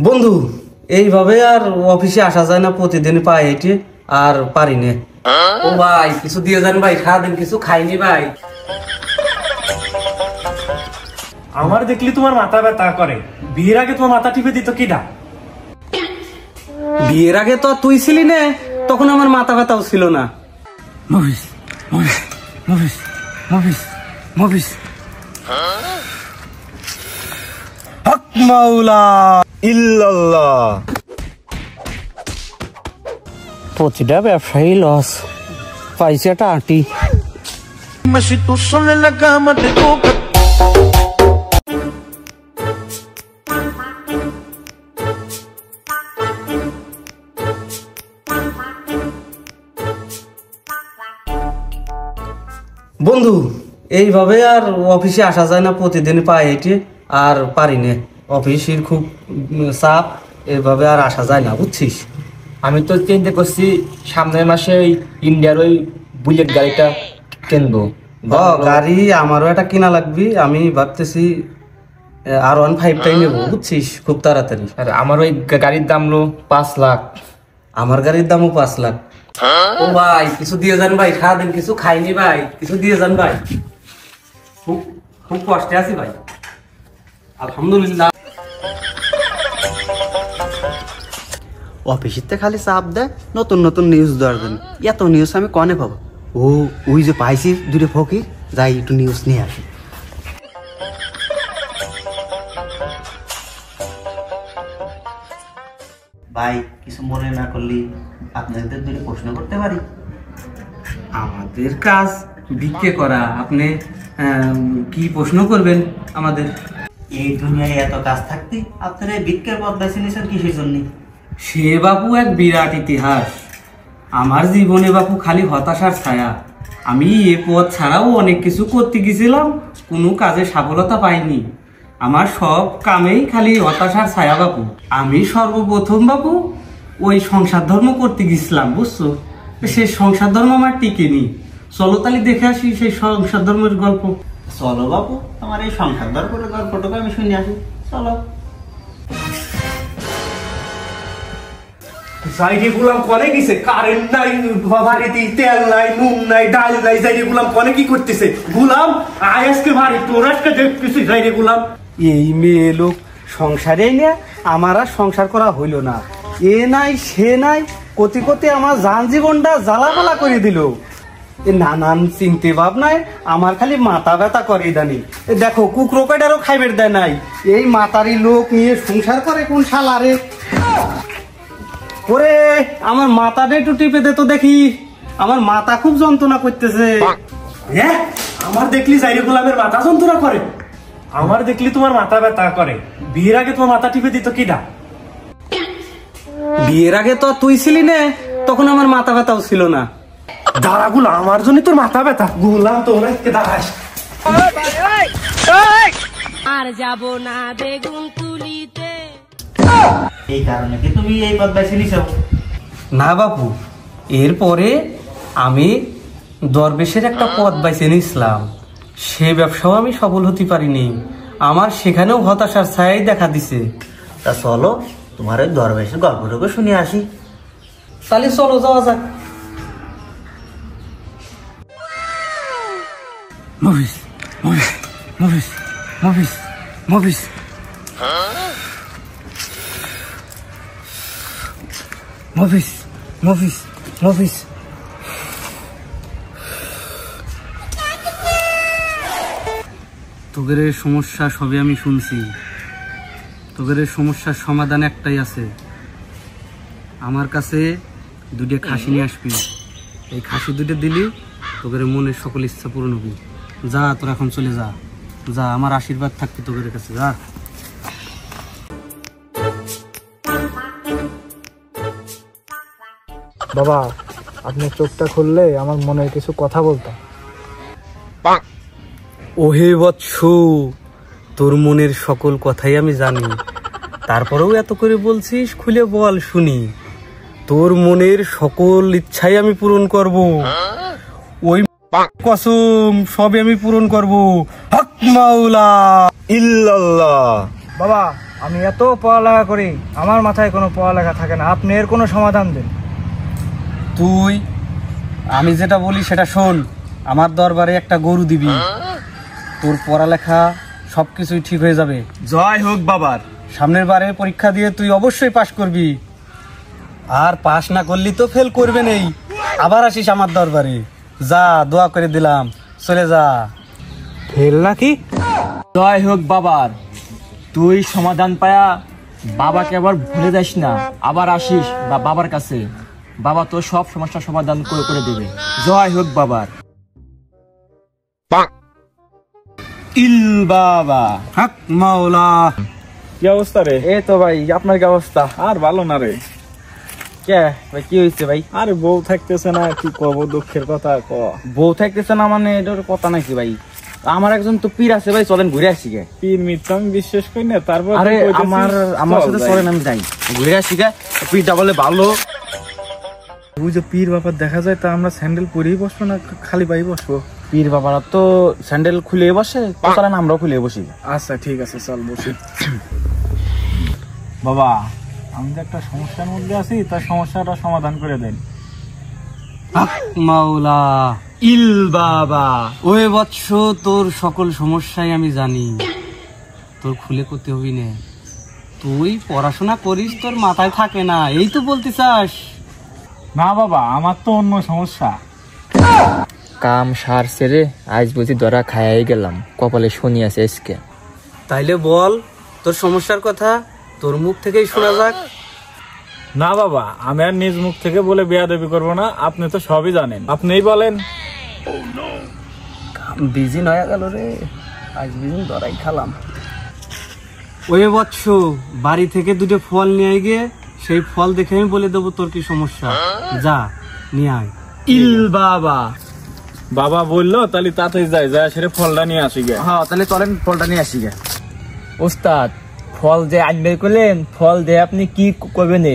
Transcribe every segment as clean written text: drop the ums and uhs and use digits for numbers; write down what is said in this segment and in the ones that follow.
বন্ধু এইভাবে আর অফিসে আসা যায় না, প্রতিদিন পাই হেঁটে আর পারি না। ও ভাই কিছু দিয়ে যান ভাই, সারাদিন কিছু খাইনি ভাই। আমার দেখলি তোমার মাথা ব্যথা করে, বিয়ের আগে তোমার মাথা টিপে দিত কিনা? বিয়ের আগে তো তুই ছিলি না, তখন আমার মাথা ব্যথাও ছিল না। মুভিস মুভিস মুভিস মুভিস মুভিস হক মাওলা ইল্লাল্লাহ। প্রতিটা ব্যবসায়ী লস, পাইছে একটা আটি। বন্ধু এইভাবে আর অফিসে আসা যায় না, প্রতিদিন পাই হেঁটে আর পারি না। অফিসের খুব চাপ, এইভাবে আর আসা যায় না বুঝছিস। আমি তো চিন্তা করছি সামনের মাসে ওই ইন্ডিয়ার ওই বুলেট গাড়িটা কিনবো। গাড়ি আমারও একটা কিনা লাগবে, আমি ভাবতেছি R15টাই নেবো বুঝছিস, খুব তাড়াতাড়ি। আর আমার ওই গাড়ির দাম হলো 5 লাখ। আমার গাড়ির দামও 5 লাখ। ও ভাই কিছু দিয়ে যান ভাই, সারাদিন কিছু খাইনি ভাই, কিছু দিয়ে যান ভাই। খুব খুব কষ্টে আছি ভাই, আলহামদুলিল্লাহ। অফিসের খালি চাপ দেয়, নতুন নতুন নিউজ দেওয়ার জন্য। এত নিউজ আমি কনে পাবো? ওই যে পাইছি দুটো ফকির, যাই একটু নিউজ নিয়ে আসি। ভাই কিছু মনে না করলি আপনাদের দুটো প্রশ্ন করতে পারি? আমাদের কাজ ভিক্ষে করা, আপনি কি প্রশ্ন করবেন আমাদের? এই দুনিয়ায় এত কাজ থাকতে আপনারা ভিক্ষের পথ বেছে নিয়েছেন কিসের জন্য? সে বাপু এক বিরাট ইতিহাস। আমার জীবনে বাপু খালি হতাশার ছায়া। আমি এ পথ ছাড়াও অনেক কিছু করতে গেছিলাম, কোনো কাজে সফলতা পাইনি। আমার সব কামেই খালি হতাশার ছায়া বাপু। আমি সর্বপ্রথম বাপু ওই সংসার ধর্ম করতে গেছিলাম বুঝছো, সেই সংসার ধর্ম আমার টিকেনি। চলো তাহলে দেখে আসি সেই সংসার ধর্মের গল্প। চলো বাপু, আমার এই সংসার ধর্মের গল্পটাকে আমি শুনে আসি, চলো। যাইরে গুলাম কনে গেছে, কারেন্ট নাই, বাড়িতে তেল নাই, নুন নাই, ডাল নাই, যাইরে গুলাম কনে কি করতেছে? গুলাম আজকে ভারী তোর আজকে দেখতেছি যাইরে গুলাম। এই মেয়ে লোক সংসারে নিয়ে আমার আর সংসার করা হইল না। এ নাই সে নাই কতি কতি আমার জান জীবনটা জ্বালাপালা করে দিল। এ নানান চিন্তে ভাবনায় আমার খালি মাথা ব্যথা করে ইদানি। দেখো কুকুরকাটারও খাইবের দেয় নাই, এই মাতারি লোক নিয়ে সংসার করে কোন শালারে। ওরে আমার মাথাটা একটু টিপে দে তো দেখি, আমার মাথা খুব যন্ত্রণা করতেছে। হ্যাঁ, আমার দেখলি যাইরে গুলামের মাথা যন্ত্রণা করে? আমার দেখলি তোমার মাথা ব্যথা করে, বিয়ের আগে তোমার মাথা টিপে দিত কিনা? বিয়ের আগে তো তুই ছিলি না, তখন আমার মাথা ব্যথাও ছিল না। দাঁড়া গুলাম, আমার জন্য তোর মাথা ব্যথা। গুলাম তোরা দাঁড়াস। আর যাব না বেগুন তুলিতে। এই কারণে কি তুমি এই পথ বেছে নিছো? না বাপু, এরপরে আমি দরবেশের একটা পথ বেছে নিয়েছিলাম, সে ব্যবসাও আমি সফল হতে পারিনি। আমার সেখানেও হতাশার ছায়াই দেখা দিছে। তা চলো তোমার ওই দরবেশের গল্পটুকু শুনে আসি। তাহলে চলো যাওয়া যাক। মুভিস মুভিস মুভিস মুভিস মুভিস মুভিস মুভিস মুভিস। তোদের সমস্যা সবই আমি শুনছি, তোদের সমস্যার সমাধান একটাই আছে। আমার কাছে দুটো খাসি নিয়ে আসবি, এই খাসি দুটো দিলি তোদের মনের সকল ইচ্ছা পূরণ হবে। যা তোর এখন চলে যা, যা, আমার আশীর্বাদ থাকবে তোদের কাছে, যা। বাবা, আপনি চোখটা খুললে আমার মনের কিছু কথা বলতাম। ওহে বৎস, তোর মনের সকল কথাই আমি জানি, তারপরেও এত করে বলছিস, খুলে বল শুনি। তোর মনের সকল ইচ্ছাই আমি পূরণ করব, ওই কসম সবই আমি পূরণ করব। হক মাওলা ইল্লাল্লাহ। বাবা, আমি এত পড়ালেখা করি, আমার মাথায় কোনো পড়ালেখা থাকে না। আপনি এর কোনো সমাধান দেন। তুই আমি যেটা বলি সেটা শোন। আমার দরবারে একটা গরু দিবি, তোর পড়ালেখা সব কিছুই ঠিক হয়ে যাবে। জয় হোক বাবার। সামনের বারে পরীক্ষা দিয়ে তুই অবশ্যই পাশ করবি, আর পাশ না করলি তো ফেল করবে নেই। আবার আসিস আমার দরবারে। যা, দোয়া করে দিলাম, চলে যা। ফেল নাকি? জয় হোক বাবার। তুই সমাধান পায়া বাবাকে আবার ভুলে যাস না, আবার আসিস বাবার কাছে। বাবা তোর সব সমস্যার সমাধান করে দেবে। জয় হোক বাবার। ইল বাবা হক মাওলা। কি অবস্থা রে? এই তো ভাই, আপনার কি অবস্থা? আর ভালো না রে। কে ভাই, কি হয়েছে ভাই? আরে বউ থাকতেছে না, কি কব, দুঃখের কথা ক। বউ থাকতেছে না মানে এটার কথা নাকি ভাই? আমার একজন তো পীর আছে ভাই, চলেন ঘুরে আসি গে। পীর মিথ্যা আমি বিশ্বাস করি না, তারপর আরে আমার সাথে চলেন, আমি যাই ঘুরে আসি গে। পীরটা বলে ভালো। ওই যে পীর বাবার দেখা যায়, তা আমরা স্যান্ডেল পরেই বসবো না খালি পাই বসবো? পীর বাবারা তো স্যান্ডেল খুলে বসে, চলেন আমরাও খুলে বসি। আচ্ছা ঠিক আছে, চল বসি। বাবা, আমি যে একটা সমস্যার মধ্যে আছি, তার সমস্যাটা সমাধান করে দেন। হক মাওলা। ইল বাবা। ওই বৎস, তোর সকল সমস্যাই আমি জানি, তোর খুলে করতে হবি না। তুই পড়াশোনা করিস, তোর মাথায় থাকে না, এই তো বলতে চাস? না বাবা, আমার তো অন্য সমস্যা। কাম সার সেরে আজ বুঝি ধরা খাইয়াই গেলাম, কপালে শনি আছে আজকে। তাইলে বল তোর সমস্যার কথা, তোর মুখ থেকেই শোনা যাক। না বাবা, আমি আর নিজ মুখ থেকে বলে বেয়াদবি করবো না, আপনি তো সবই জানেন, আপনিই বলেন। বিজি নয়া গেল রে, আজ বিজি ধরাই খালাম। ওই বৎস, বাড়ি থেকে দুটো ফল নিয়ে গিয়ে সেই ফল দেখে আমি বলে দেবো তোর কি সমস্যা। যা নিয়ে আয়। ইল বাবা। বাবা বললো তাহলে তাড়াতাড়ি যাই, যা সেরে ফলটা নিয়ে আসি গে। হ্যাঁ তাহলে চলেন ফলটা নিয়ে আসি গে। ওস্তাদ, ফল যে আনবে করলেন, ফল দিয়ে আপনি কি করবেন?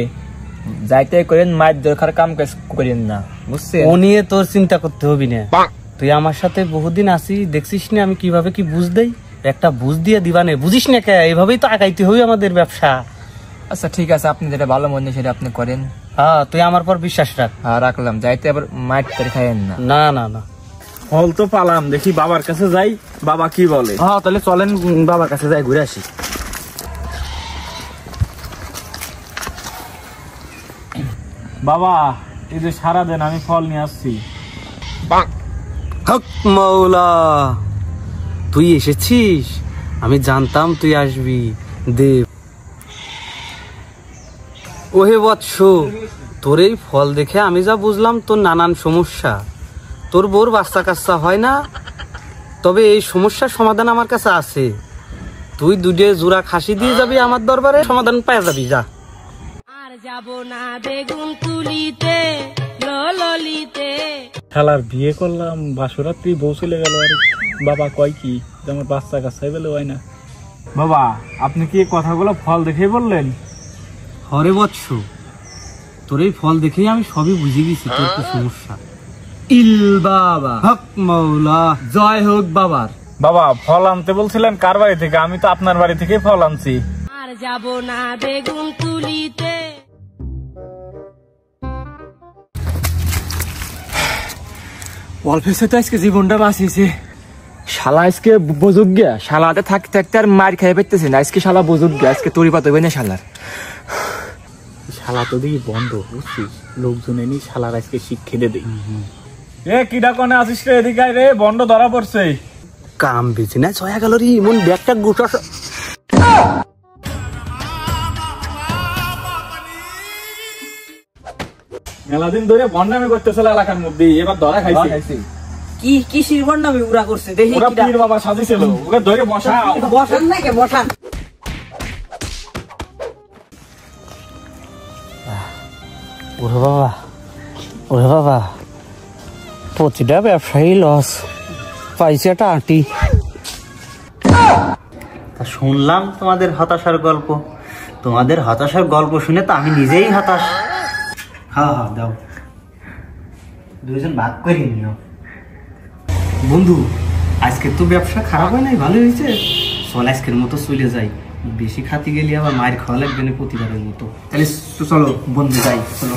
যাইতে করেন, মায়ের দরকার কাম কাজ করেন না, বুঝছেন? ও নিয়ে তোর চিন্তা করতে হবি না। তুই আমার সাথে বহুদিন আসি, দেখছিস না আমি কিভাবে কি বুঝ দেই। একটা বুঝ দিয়ে দিবানে, বুঝিস না কে? এইভাবেই তো আগাইতে হবে আমাদের ব্যবসা। আচ্ছা ঠিক আছে, আপনি যেটা ভালো মনে সেটা আপনি করেন। হ্যাঁ, তুই আমার পর বিশ্বাস রাখ। হ্যাঁ রাখলাম, যাইতে আবার মায়ের তরে খাইয়েন না। না না না। ফল তো পালাম, দেখি বাবার কাছে যাই, বাবা কি বলে। হ্যাঁ তাহলে চলেন বাবার কাছে যাই, ঘুরে আসি। বাবা, এই যে সারাদিন আমি ফল নিয়ে আসছি। হক মাওলা, তুই এসেছিস? আমি জানতাম তুই আসবি। দেব। ওহে বৎস, তোর এই ফল দেখে আমি যা বুঝলাম, তোর নানান সমস্যা। তোর বোর বাচ্চা কাচ্চা হয় না, তবে এই সমস্যার সমাধান আমার কাছে আছে। তুই দুধে জোড়া খাসি দিয়ে যাবি আমার দরবারে, সমাধান পাওয়া যাবি। যা। আর যাব না বেগুন তুলিতে ললিতে। শালার বিয়ে করলাম, বাসরাত্রি বউ চলে গেল, আর বাবা কয় কি যে আমার বাচ্চা কাচ্চাই বলে হয় না। বাবা, আপনি কি এই কথাগুলো ফল দেখেই বললেন? হরে বৎস, তোর এই ফল দেখেই আমি সবই বুঝে গেছি তোর কি সমস্যা। ইল বাবা হক মাওলা। জয় হোক বাবার। বাবা, ফল আনতে বলছিলেন কার বাড়ি থেকে? আমি তো আপনার বাড়ি থেকে ফল আনছি। আর যাব না বেগুন তুলিতে। অল্পেসে তো আজকে জীবনটা বাঁচিয়েছে। শালা আজকে বুঝুক গিয়া, শালাতে থাকতে থাকতে আর মার খাই পেতেছে না। আজকে শালা বুঝুক গিয়া, আজকে তরি পাত হবে না শালার। শালা তো দেখি বন্ধ, বুঝছিস? লোকজন এনে শালার আজকে শিক্ষিতে দেই। এ কিডা কোনে আসিস রে? এদিকে আয় রে, বন্ধ ধরা পড়ছে। কাম বেছে না ছয়া গেল রে, মন ব্যাগটা গোটা। মেলাদিন ধরে বন্ডামি করতেছিল এলাকার মধ্যে, এবার ধরা খাইছে। কি কিসির বন্ডামি উড়া করছে দেখি ওরা কিডা। পীর বাবা সাজিছিল, ওকে ধরে বসাও। বসান নাকি বসান। ওরে বাবা, ওরে বাবা, প্রতিটা ব্যবসায়ী লস পাইছে একটা আঁটি। শুনলাম তোমাদের হতাশার গল্প। তোমাদের হতাশার গল্প শুনে তো আমি নিজেই হতাশ। হ্যাঁ হ্যাঁ, দাও, দুজন ভাগ করে নিও। বন্ধু, আজকে তো ব্যবসা খারাপ হয় নাই, ভালো হয়েছে। চল আজকের মতো চলে যাই। বেশি খাতি গেলে আবার মায়ের খাওয়া লাগবে না প্রতিবারের মতো। তাহলে চলো বন্ধু যাই, চলো